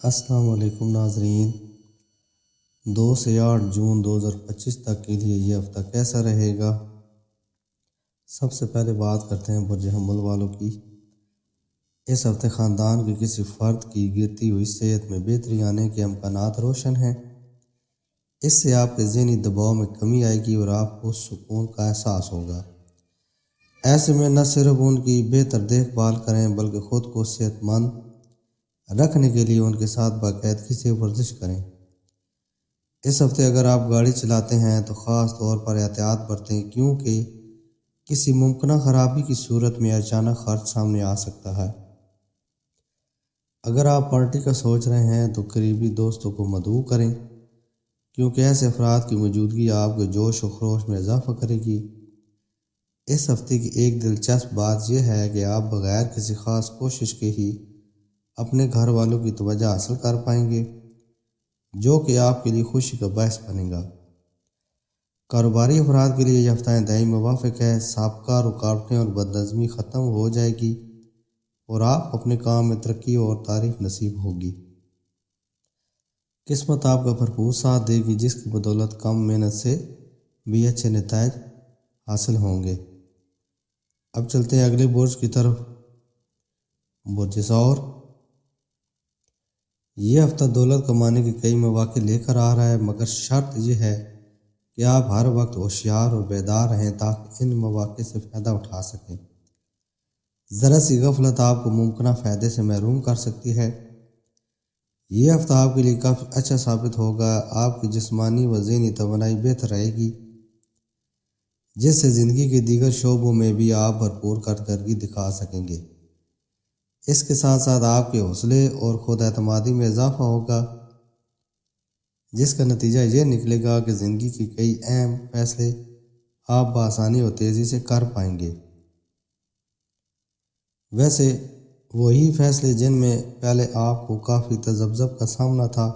السلام علیکم ناظرین۔ 2 سے 8 جون 2025 تک کے لیے یہ ہفتہ کیسا رہے گا؟ سب سے پہلے بات کرتے ہیں برج حمل والوں کی۔ اس ہفتے خاندان کے کسی فرد کی گرتی ہوئی صحت میں بہتری آنے کے امکانات روشن ہیں۔ اس سے آپ کے ذہنی دباؤ میں کمی آئے گی اور آپ کو سکون کا احساس ہوگا۔ ایسے میں نہ صرف ان کی بہتر دیکھ بھال کریں بلکہ خود کو صحت مند رکھنے کے لیے ان کے ساتھ باقاعدگی سے ورزش کریں۔ اس ہفتے اگر آپ گاڑی چلاتے ہیں تو خاص طور پر احتیاط برتیں، کیونکہ کسی ممکنہ خرابی کی صورت میں اچانک خرچ سامنے آ سکتا ہے۔ اگر آپ پارٹی کا سوچ رہے ہیں تو قریبی دوستوں کو مدعو کریں، کیونکہ ایسے افراد کی موجودگی آپ کے جوش و خروش میں اضافہ کرے گی۔ اس ہفتے کی ایک دلچسپ بات یہ ہے کہ آپ بغیر کسی خاص کوشش کے ہی اپنے گھر والوں کی توجہ حاصل کر پائیں گے، جو کہ آپ کے لیے خوشی کا باعث بنے گا۔ کاروباری افراد کے لیے یہ ہفتہ انتہائی موافق ہے۔ سابقہ رکاوٹیں اور بدنظمی ختم ہو جائے گی اور آپ اپنے کام میں ترقی اور تعریف نصیب ہوگی۔ قسمت آپ کا بھرپور ساتھ دے گی، جس کی بدولت کم محنت سے بھی اچھے نتائج حاصل ہوں گے۔ اب چلتے ہیں اگلے برج کی طرف، برج ثور۔ یہ ہفتہ دولت کمانے کے کئی مواقع لے کر آ رہا ہے، مگر شرط یہ ہے کہ آپ ہر وقت ہوشیار اور بیدار رہیں تاکہ ان مواقع سے فائدہ اٹھا سکیں۔ ذرا سی غفلت آپ کو ممکنہ فائدے سے محروم کر سکتی ہے۔ یہ ہفتہ آپ کے لیے کافی اچھا ثابت ہوگا۔ آپ کی جسمانی و ذہنی توانائی بہتر رہے گی، جس سے زندگی کے دیگر شعبوں میں بھی آپ بھرپور کارکردگی دکھا سکیں گے۔ اس کے ساتھ ساتھ آپ کے حوصلے اور خود اعتمادی میں اضافہ ہوگا، جس کا نتیجہ یہ نکلے گا کہ زندگی کے کئی اہم فیصلے آپ بآسانی اور تیزی سے کر پائیں گے۔ ویسے وہی فیصلے جن میں پہلے آپ کو کافی تذبذب کا سامنا تھا،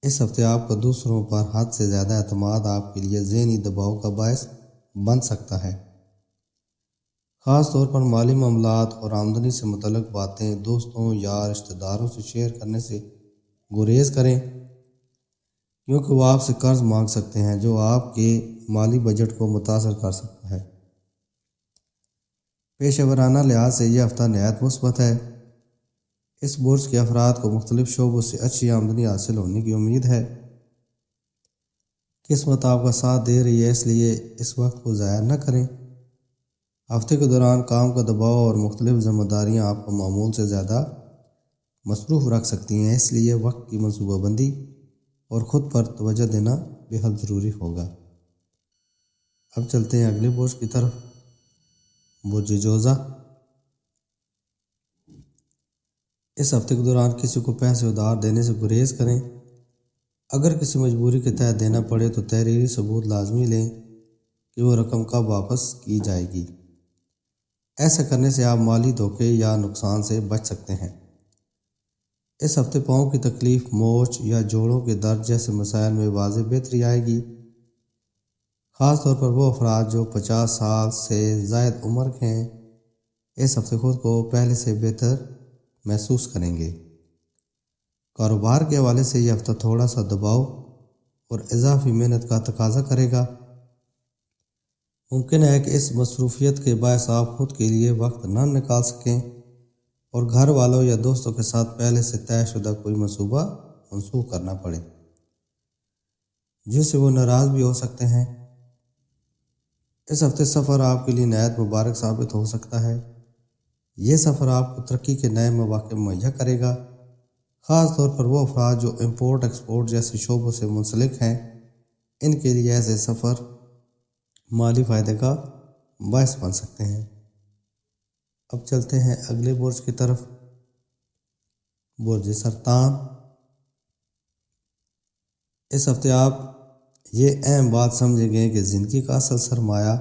اس ہفتے آپ کا دوسروں پر حد سے زیادہ اعتماد آپ کے لیے ذہنی دباؤ کا باعث بن سکتا ہے۔ خاص طور پر مالی معاملات اور آمدنی سے متعلق باتیں دوستوں یا رشتہ داروں سے شیئر کرنے سے گریز کریں، کیونکہ وہ آپ سے قرض مانگ سکتے ہیں جو آپ کے مالی بجٹ کو متاثر کر سکتا ہے۔ پیشہ ورانہ لحاظ سے یہ ہفتہ نہایت مثبت ہے۔ اس برج کے افراد کو مختلف شعبوں سے اچھی آمدنی حاصل ہونے کی امید ہے۔ قسمت آپ کا ساتھ دے رہی ہے، اس لیے اس وقت کو ضائع نہ کریں۔ ہفتے کے دوران کام کا دباؤ اور مختلف ذمہ داریاں آپ کو معمول سے زیادہ مصروف رکھ سکتی ہیں، اس لیے وقت کی منصوبہ بندی اور خود پر توجہ دینا بے حد ضروری ہوگا۔ اب چلتے ہیں اگلے برج کی طرف، برج جوزہ۔ اس ہفتے کے دوران کسی کو پیسے ادھار دینے سے گریز کریں۔ اگر کسی مجبوری کے تحت دینا پڑے تو تحریری ثبوت لازمی لیں کہ وہ رقم کب واپس کی جائے گی۔ ایسا کرنے سے آپ مالی دھوکے یا نقصان سے بچ سکتے ہیں۔ اس ہفتے پاؤں کی تکلیف، موچ یا جوڑوں کے درد جیسے مسائل میں واضح بہتری آئے گی۔ خاص طور پر وہ افراد جو 50 سال سے زائد عمر کے ہیں، اس ہفتے خود کو پہلے سے بہتر محسوس کریں گے۔ کاروبار کے حوالے سے یہ ہفتہ تھوڑا سا دباؤ اور اضافی محنت کا تقاضا کرے گا۔ ممکن ہے کہ اس مصروفیت کے باعث آپ خود کے لیے وقت نہ نکال سکیں اور گھر والوں یا دوستوں کے ساتھ پہلے سے طے شدہ کوئی منصوبہ منسوخ کرنا پڑے، جس سے وہ ناراض بھی ہو سکتے ہیں۔ اس ہفتے سفر آپ کے لیے نہایت مبارک ثابت ہو سکتا ہے۔ یہ سفر آپ کو ترقی کے نئے مواقع مہیا کرے گا۔ خاص طور پر وہ افراد جو امپورٹ ایکسپورٹ جیسے شعبوں سے منسلک ہیں، ان کے لیے ایسے سفر مالی فائدے کا باعث بن سکتے ہیں۔ اب چلتے ہیں اگلے برج کی طرف، برج سرطان۔ اس ہفتے آپ یہ اہم بات سمجھیں گے کہ زندگی کا اصل سرمایہ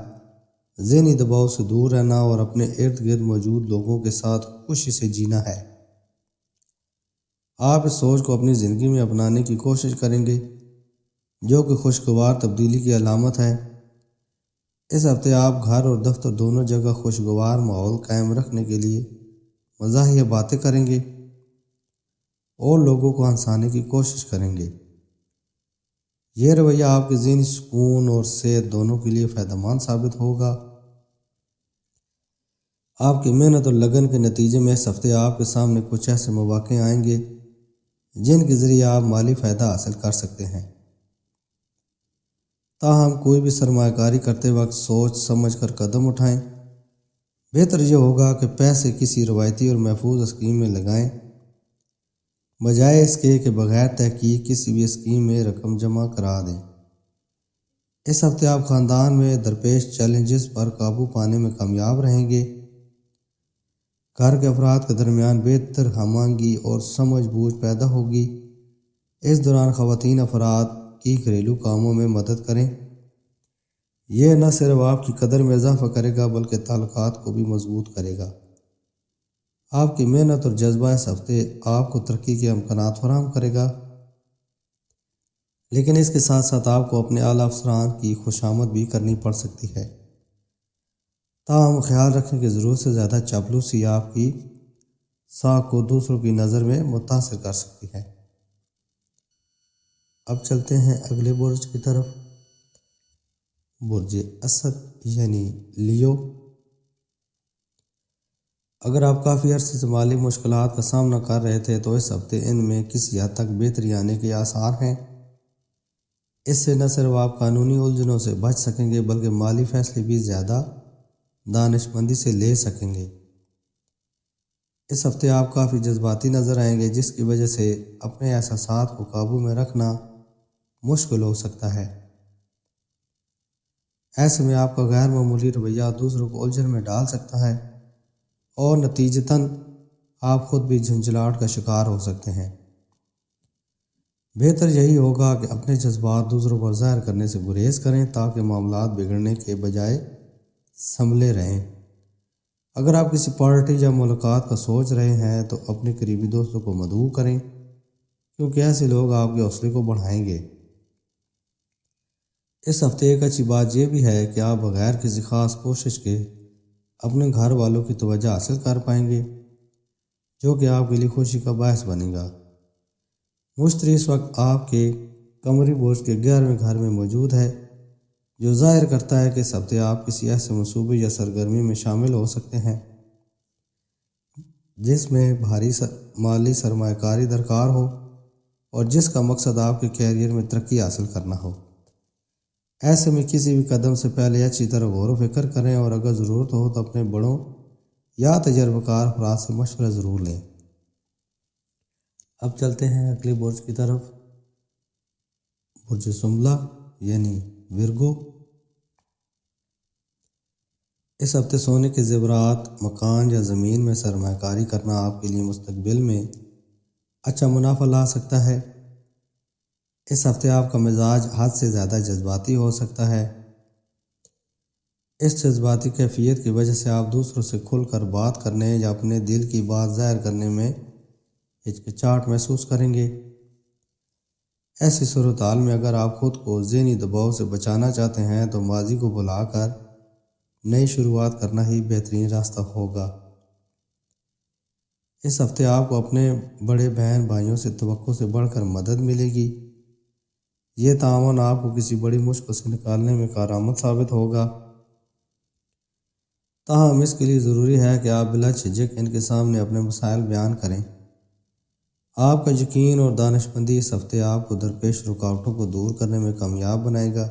ذہنی دباؤ سے دور رہنا اور اپنے ارد گرد موجود لوگوں کے ساتھ خوشی سے جینا ہے۔ آپ اس سوچ کو اپنی زندگی میں اپنانے کی کوشش کریں گے، جو کہ خوشگوار تبدیلی کی علامت ہے۔ اس ہفتے آپ گھر اور دفتر دونوں جگہ خوشگوار ماحول قائم رکھنے کے لیے مزاحیہ باتیں کریں گے۔ اور لوگوں کو ہنسانے کی کوشش کریں گے۔ یہ رویہ آپ کے ذہنی سکون اور صحت دونوں کے لیے فائدہ مند ثابت ہوگا۔ آپ کی محنت اور لگن کے نتیجے میں اس ہفتے آپ کے سامنے کچھ ایسے مواقع آئیں گے جن کے ذریعے آپ مالی فائدہ حاصل کر سکتے ہیں۔ تاہم کوئی بھی سرمایہ کاری کرتے وقت سوچ سمجھ کر قدم اٹھائیں۔ بہتر یہ ہوگا کہ پیسے کسی روایتی اور محفوظ اسکیم میں لگائیں، بجائے اس کے کہ بغیر تحقیق کسی بھی اسکیم میں رقم جمع کرا دیں۔ اس ہفتے آپ خاندان میں درپیش چیلنجز پر قابو پانے میں کامیاب رہیں گے۔ گھر کے افراد کے درمیان بہتر ہم آہنگی اور سمجھ بوجھ پیدا ہوگی۔ اس دوران خواتین افراد کی گھریلو کاموں میں مدد کریں۔ یہ نہ صرف آپ کی قدر میں اضافہ کرے گا بلکہ تعلقات کو بھی مضبوط کرے گا۔ آپ کی محنت اور جذبہ اس ہفتے آپ کو ترقی کے امکانات فراہم کرے گا، لیکن اس کے ساتھ ساتھ آپ کو اپنے اعلیٰ افسران کی خوشامد بھی کرنی پڑ سکتی ہے۔ تاہم خیال رکھیں کہ ضرورت سے زیادہ چاپلوسی آپ کی ساکھ کو دوسروں کی نظر میں متاثر کر سکتی ہے۔ اب چلتے ہیں اگلے برج کی طرف، برج اسد یعنی لیو۔ اگر آپ کافی عرصے سے مالی مشکلات کا سامنا کر رہے تھے تو اس ہفتے ان میں کسی حد تک بہتری آنے کے آثار ہیں۔ اس سے نہ صرف آپ قانونی الجھنوں سے بچ سکیں گے بلکہ مالی فیصلے بھی زیادہ دانش مندی سے لے سکیں گے۔ اس ہفتے آپ کافی جذباتی نظر آئیں گے، جس کی وجہ سے اپنے احساسات کو قابو میں رکھنا مشکل ہو سکتا ہے۔ ایسے میں آپ کا غیر معمولی رویہ دوسروں کو الجھن میں ڈال سکتا ہے اور نتیجتاً آپ خود بھی جھنجھلاہٹ کا شکار ہو سکتے ہیں۔ بہتر یہی ہوگا کہ اپنے جذبات دوسروں پر ظاہر کرنے سے گریز کریں تاکہ معاملات بگڑنے کے بجائے سنبھلے رہیں۔ اگر آپ کسی پارٹی یا ملاقات کا سوچ رہے ہیں تو اپنے قریبی دوستوں کو مدعو کریں، کیونکہ ایسے لوگ آپ کے حوصلے کو بڑھائیں گے۔ اس ہفتے ایک اچھی بات یہ بھی ہے کہ آپ بغیر کسی خاص کوشش کے اپنے گھر والوں کی توجہ حاصل کر پائیں گے، جو کہ آپ کے لیے خوشی کا باعث بنے گا۔ مشتری اس وقت آپ کے قمری برج کے 11ویں گھر میں موجود ہے، جو ظاہر کرتا ہے کہ اس ہفتے آپ کسی ایسے منصوبے یا سرگرمی میں شامل ہو سکتے ہیں جس میں بھاری مالی سرمایہ کاری درکار ہو اور جس کا مقصد آپ کے کیریئر میں ترقی حاصل کرنا ہو۔ ایسے میں کسی بھی قدم سے پہلے اچھی طرح غور و فکر کریں اور اگر ضرورت ہو تو اپنے بڑوں یا تجربہ کار افراد سے مشورہ ضرور لیں۔ اب چلتے ہیں اگلے برج کی طرف، برج سنبلہ یعنی ورگو۔ اس ہفتے سونے کے زیورات، مکان یا زمین میں سرمایہ کاری کرنا آپ کے لیے مستقبل میں اچھا منافع لا سکتا ہے۔ اس ہفتے آپ کا مزاج حد سے زیادہ جذباتی ہو سکتا ہے۔ اس جذباتی کیفیت کی وجہ سے آپ دوسروں سے کھل کر بات کرنے یا اپنے دل کی بات ظاہر کرنے میں ہچکچاہٹ محسوس کریں گے۔ ایسی صورتحال میں اگر آپ خود کو ذہنی دباؤ سے بچانا چاہتے ہیں تو ماضی کو بھلا کر نئی شروعات کرنا ہی بہترین راستہ ہوگا۔ اس ہفتے آپ کو اپنے بڑے بہن بھائیوں سے توقع سے بڑھ کر مدد ملے گی۔ یہ تعاون آپ کو کسی بڑی مشکل سے نکالنے میں کارآمد ثابت ہوگا۔ تاہم اس کے لیے ضروری ہے کہ آپ بلا جھجک ان کے سامنے اپنے مسائل بیان کریں۔ آپ کا یقین اور دانش مندی اس ہفتے آپ کو درپیش رکاوٹوں کو دور کرنے میں کامیاب بنائے گا۔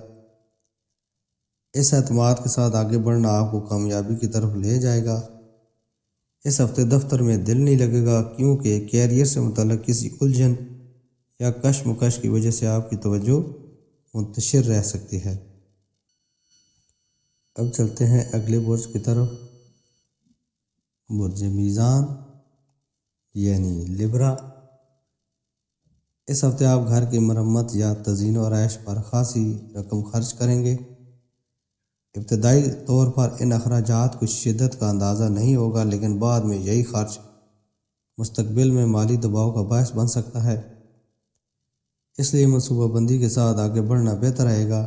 اس اعتماد کے ساتھ آگے بڑھنا آپ کو کامیابی کی طرف لے جائے گا۔ اس ہفتے دفتر میں دل نہیں لگے گا کیونکہ کیریئر سے متعلق کسی الجھن یا کشمکش کی وجہ سے آپ کی توجہ منتشر رہ سکتی ہے۔ اب چلتے ہیں اگلے برج کی طرف، برج میزان یعنی لیبرا۔ اس ہفتے آپ گھر کی مرمت یا تزئین و آرائش پر خاصی رقم خرچ کریں گے۔ ابتدائی طور پر ان اخراجات کو شدت کا اندازہ نہیں ہوگا، لیکن بعد میں یہی خرچ مستقبل میں مالی دباؤ کا باعث بن سکتا ہے۔ اس لیے منصوبہ بندی کے ساتھ آگے بڑھنا بہتر رہے گا۔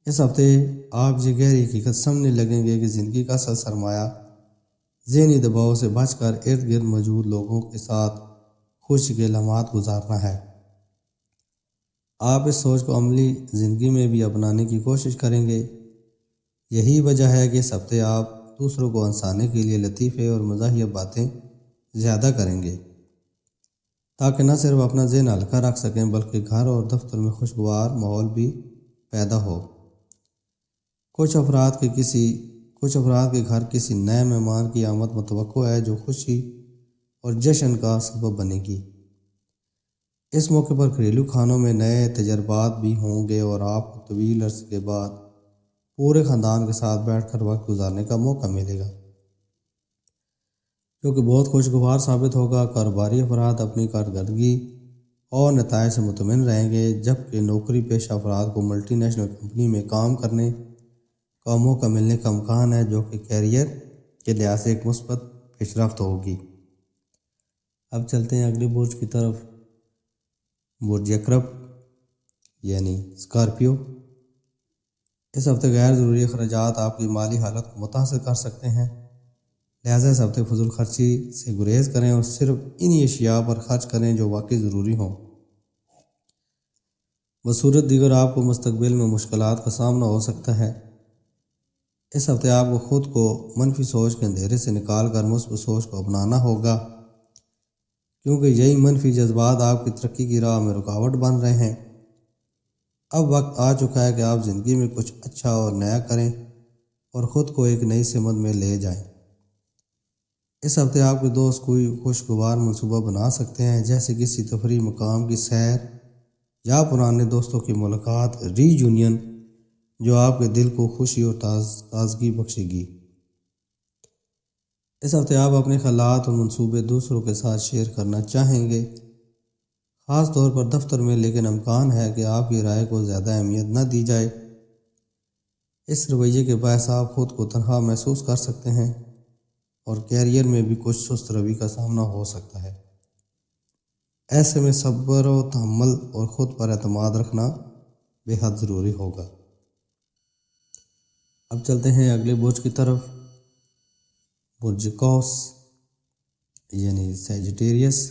اس ہفتے آپ یہ گہری حقیقت سمجھنے لگیں گے کہ زندگی کا اصل سرمایہ ذہنی دباؤ سے بچ کر ارد گرد موجود لوگوں کے ساتھ خوشی کے لمحات گزارنا ہے۔ آپ اس سوچ کو عملی زندگی میں بھی اپنانے کی کوشش کریں گے۔ یہی وجہ ہے کہ اس ہفتے آپ دوسروں کو ہنسانے کے لیے لطیفے اور مزاحیہ باتیں زیادہ کریں گے، تاکہ نہ صرف اپنا ذہن ہلکا رکھ سکیں بلکہ گھر اور دفتر میں خوشگوار ماحول بھی پیدا ہو۔ کچھ افراد کے گھر کسی نئے مہمان کی آمد متوقع ہے جو خوشی اور جشن کا سبب بنے گی۔ اس موقع پر گھریلو کھانوں میں نئے تجربات بھی ہوں گے اور آپ کو طویل عرصے کے بعد پورے خاندان کے ساتھ بیٹھ کر وقت گزارنے کا موقع ملے گا، جو کہ بہت خوشگوار ثابت ہوگا۔ کاروباری افراد اپنی کارکردگی اور نتائج سے مطمئن رہیں گے، جبکہ نوکری پیشہ افراد کو ملٹی نیشنل کمپنی میں کام کرنے کا موقع ملنے کا امکان ہے، جو کہ کیریئر کے لحاظ سے ایک مثبت پیش رفت ہوگی۔ اب چلتے ہیں اگلے برج کی طرف، برج عقرب یعنی اسکارپیو۔ اس ہفتے غیر ضروری اخراجات آپ کی مالی حالت کو متاثر کر سکتے ہیں، لہٰذا اس ہفتے فضول خرچی سے گریز کریں اور صرف انہی اشیاء پر خرچ کریں جو واقعی ضروری ہوں۔ بصورت دیگر آپ کو مستقبل میں مشکلات کا سامنا ہو سکتا ہے۔ اس ہفتے آپ کو خود کو منفی سوچ کے اندھیرے سے نکال کر مثبت سوچ کو اپنانا ہوگا، کیونکہ یہی منفی جذبات آپ کی ترقی کی راہ میں رکاوٹ بن رہے ہیں۔ اب وقت آ چکا ہے کہ آپ زندگی میں کچھ اچھا اور نیا کریں اور خود کو ایک نئی سمت میں لے جائیں۔ اس ہفتے آپ کے دوست کوئی خوشگوار منصوبہ بنا سکتے ہیں، جیسے کسی تفریحی مقام کی سیر یا پرانے دوستوں کی ملاقات ری یونین، جو آپ کے دل کو خوشی اور تازگی بخشے گی۔ اس ہفتے آپ اپنے خیالات اور منصوبے دوسروں کے ساتھ شیئر کرنا چاہیں گے، خاص طور پر دفتر میں، لیکن امکان ہے کہ آپ کی رائے کو زیادہ اہمیت نہ دی جائے۔ اس رویے کے باعث آپ خود کو تنہا محسوس کر سکتے ہیں اور کیریئر میں بھی کچھ سست روی کا سامنا ہو سکتا ہے۔ ایسے میں صبر و تحمل اور خود پر اعتماد رکھنا بے حد ضروری ہوگا۔ اب چلتے ہیں اگلے برج کی طرف، برج قوس یعنی سیجیٹیریس۔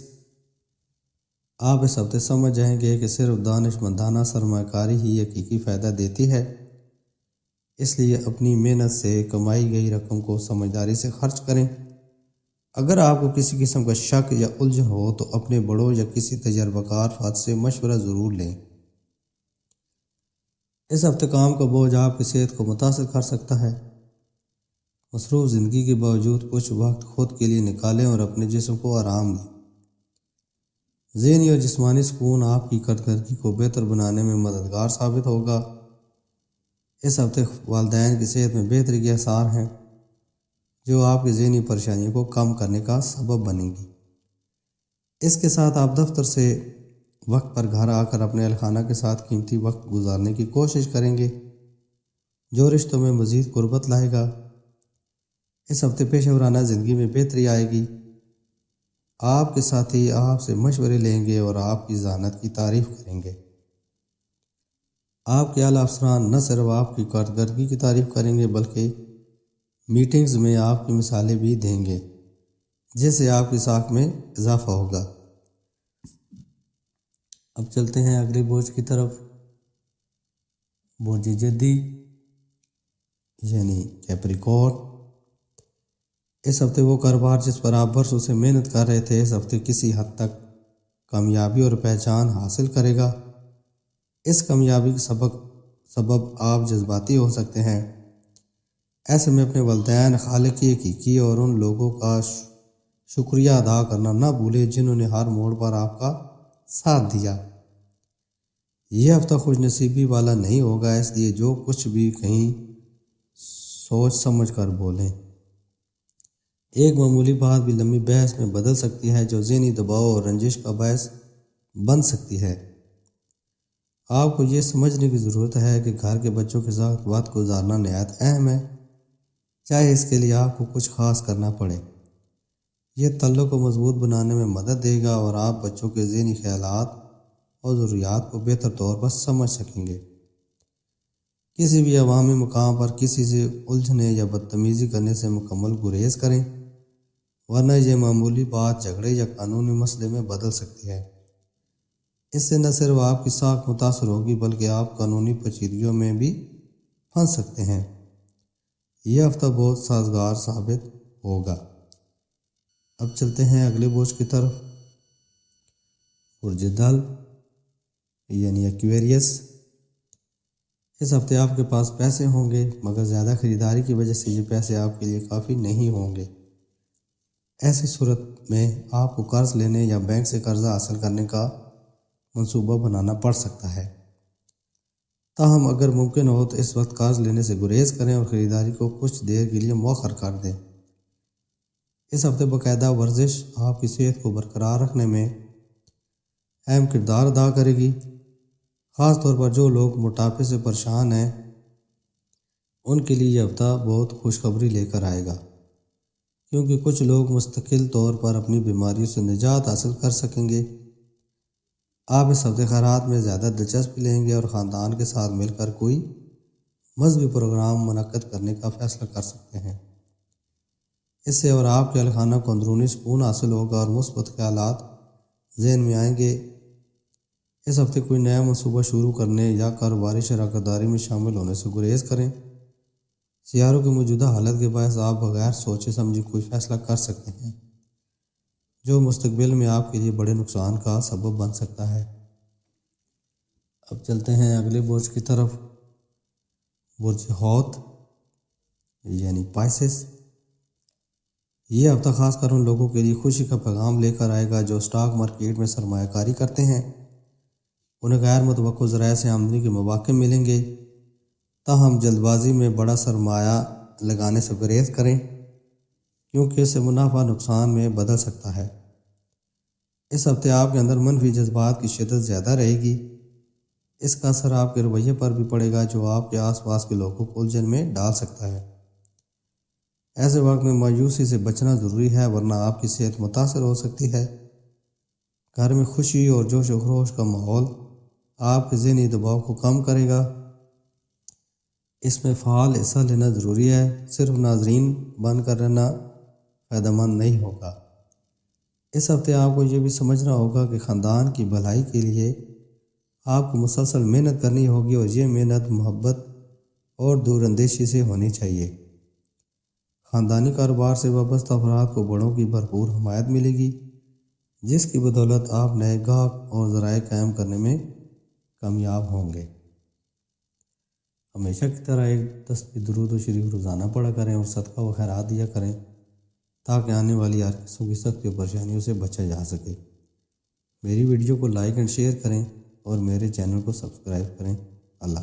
آپ اس ہفتے سمجھ جائیں گے کہ صرف دانش مندانہ سرمایہ کاری ہی حقیقی فائدہ دیتی ہے، اس لیے اپنی محنت سے کمائی گئی رقم کو سمجھداری سے خرچ کریں۔ اگر آپ کو کسی قسم کا شک یا الجھن ہو تو اپنے بڑوں یا کسی تجربہ کار فرد سے مشورہ ضرور لیں۔ اس ہفتے کام کا بوجھ آپ کی صحت کو متاثر کر سکتا ہے۔ مصروف زندگی کے باوجود کچھ وقت خود کے لیے نکالیں اور اپنے جسم کو آرام دیں۔ ذہنی اور جسمانی سکون آپ کی کارکردگی کو بہتر بنانے میں مددگار ثابت ہوگا۔ اس ہفتے والدین کی صحت میں بہتری کے آثار ہیں، جو آپ کی ذہنی پریشانیوں کو کم کرنے کا سبب بنیں گی۔ اس کے ساتھ آپ دفتر سے وقت پر گھر آ کر اپنے اہل خانہ کے ساتھ قیمتی وقت گزارنے کی کوشش کریں گے، جو رشتوں میں مزید قربت لائے گا۔ اس ہفتے پیشہ ورانہ زندگی میں بہتری آئے گی۔ آپ کے ساتھی آپ سے مشورے لیں گے اور آپ کی ذہانت کی تعریف کریں گے۔ آپ کے اعلیٰ افسران نہ صرف آپ کی کارکردگی کی تعریف کریں گے بلکہ میٹنگز میں آپ کی مثالیں بھی دیں گے، جس سے آپ کی ساکھ میں اضافہ ہوگا۔ اب چلتے ہیں اگلے برج کی طرف، برج جدی یعنی کیپریکورن۔ اس ہفتے وہ کاروبار جس پر آپ برسوں سے محنت کر رہے تھے، اس ہفتے کسی حد تک کامیابی اور پہچان حاصل کرے گا۔ اس کامیابی کے سبب آپ جذباتی ہو سکتے ہیں۔ ایسے میں اپنے والدین، خالق حقیقی اور ان لوگوں کا شکریہ ادا کرنا نہ بھولیں جنہوں نے ہر موڑ پر آپ کا ساتھ دیا۔ یہ ہفتہ خوش نصیبی والا نہیں ہوگا، اس لیے جو کچھ بھی کہیں سوچ سمجھ کر بولیں۔ ایک معمولی بات بھی لمبی بحث میں بدل سکتی ہے، جو ذہنی دباؤ اور رنجش کا باعث بن سکتی ہے۔ آپ کو یہ سمجھنے کی ضرورت ہے کہ گھر کے بچوں کے ساتھ وقت گزارنا نہایت اہم ہے، چاہے اس کے لیے آپ کو کچھ خاص کرنا پڑے۔ یہ تعلق کو مضبوط بنانے میں مدد دے گا اور آپ بچوں کے ذہنی خیالات اور ضروریات کو بہتر طور پر سمجھ سکیں گے۔ کسی بھی عوامی مقام پر کسی سے الجھنے یا بدتمیزی کرنے سے مکمل گریز کریں ورنہ یہ معمولی بات جھگڑے یا قانونی مسئلے میں بدل سکتی ہے۔ اس سے نہ صرف آپ کی ساکھ متاثر ہوگی بلکہ آپ قانونی پیچیدگیوں میں بھی پھنس سکتے ہیں۔ یہ ہفتہ بہت سازگار ثابت ہوگا۔ اب چلتے ہیں اگلے برج کی طرف، برج دل یعنی ایکویریس۔ اس ہفتے آپ کے پاس پیسے ہوں گے مگر زیادہ خریداری کی وجہ سے یہ پیسے آپ کے لیے کافی نہیں ہوں گے۔ ایسی صورت میں آپ کو قرض لینے یا بینک سے قرضہ حاصل کرنے کا منصوبہ بنانا پڑ سکتا ہے۔ تاہم اگر ممکن ہو تو اس وقت قرض لینے سے گریز کریں اور خریداری کو کچھ دیر کے لیے مؤخر کر دیں۔ اس ہفتے باقاعدہ ورزش آپ کی صحت کو برقرار رکھنے میں اہم کردار ادا کرے گی۔ خاص طور پر جو لوگ موٹاپے سے پریشان ہیں ان کے لیے یہ ہفتہ بہت خوشخبری لے کر آئے گا، کیونکہ کچھ لوگ مستقل طور پر اپنی بیماریوں سے نجات حاصل کر سکیں گے۔ آپ اس ہفتے خیرات میں زیادہ دلچسپی لیں گے اور خاندان کے ساتھ مل کر کوئی مذہبی پروگرام منعقد کرنے کا فیصلہ کر سکتے ہیں۔ اس سے اور آپ کے اہل خانہ کو اندرونی سکون حاصل ہوگا اور مثبت خیالات ذہن میں آئیں گے۔ اس ہفتے کوئی نیا منصوبہ شروع کرنے یا کاروباری شراکت داری میں شامل ہونے سے گریز کریں۔ سیاروں کی موجودہ حالت کے باعث آپ بغیر سوچے سمجھے کوئی فیصلہ کر سکتے ہیں جو مستقبل میں آپ کے لیے بڑے نقصان کا سبب بن سکتا ہے۔ اب چلتے ہیں اگلے برج کی طرف، برج حوت یعنی پائسس۔ یہ ہفتہ خاص کر ان لوگوں کے لیے خوشی کا پیغام لے کر آئے گا جو اسٹاک مارکیٹ میں سرمایہ کاری کرتے ہیں۔ انہیں غیر متوقع ذرائع سے آمدنی کے مواقع ملیں گے، تاہم جلد بازی میں بڑا سرمایہ لگانے سے گریز کریں کیونکہ اس سے منافع نقصان میں بدل سکتا ہے۔ اس ہفتے آپ کے اندر منفی جذبات کی شدت زیادہ رہے گی۔ اس کا اثر آپ کے رویے پر بھی پڑے گا جو آپ کے آس پاس کے لوگوں کو الجھن میں ڈال سکتا ہے۔ ایسے وقت میں مایوسی سے بچنا ضروری ہے ورنہ آپ کی صحت متاثر ہو سکتی ہے۔ گھر میں خوشی اور جوش و خروش کا ماحول آپ کے ذہنی دباؤ کو کم کرے گا۔ اس میں فعال حصہ لینا ضروری ہے، صرف ناظرین بن کر رہنا فائدہ مند نہیں ہوگا۔ اس ہفتے آپ کو یہ بھی سمجھنا ہوگا کہ خاندان کی بھلائی کے لیے آپ کو مسلسل محنت کرنی ہوگی اور یہ محنت محبت اور دور اندیشی سے ہونی چاہیے۔ خاندانی کاروبار سے وابستہ افراد کو بڑوں کی بھرپور حمایت ملے گی جس کی بدولت آپ نئے گاہک اور ذرائع قائم کرنے میں کامیاب ہوں گے۔ ہمیشہ کی طرح ایک تسبیح درود و شریف روزانہ پڑھا کریں اور صدقہ و خیرات دیا کریں تاکہ آنے والی ہر قسم کی سختی و پریشانیوں سے بچا جا سکے۔ میری ویڈیو کو لائک اینڈ شیئر کریں اور میرے چینل کو سبسکرائب کریں۔ اللہ